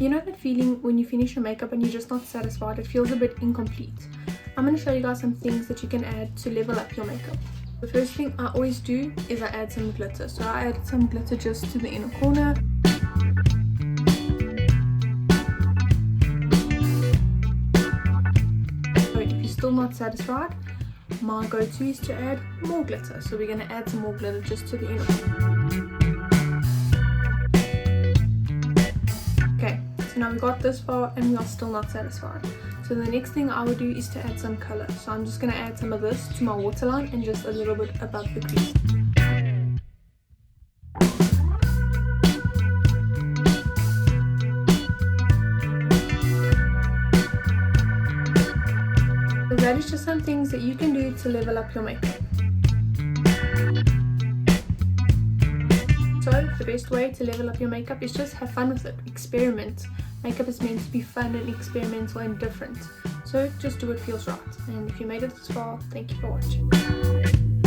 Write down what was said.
You know that feeling when you finish your makeup and you're just not satisfied? It feels a bit incomplete. I'm going to show you guys some things that you can add to level up your makeup. The first thing I always do is I add some glitter. So I add some glitter just to the inner corner. So if you're still not satisfied, my go-to is to add more glitter. So we're going to add some more glitter just to the inner corner. Okay, so now we got this far and we are still not satisfied. So the next thing I would do is to add some color. So I'm just going to add some of this to my waterline and just a little bit above the crease. So that is just some things that you can do to level up your makeup. So the best way to level up your makeup is just have fun with it, experiment. Makeup is meant to be fun and experimental and different. So just do what feels right. And if you made it this far, thank you for watching.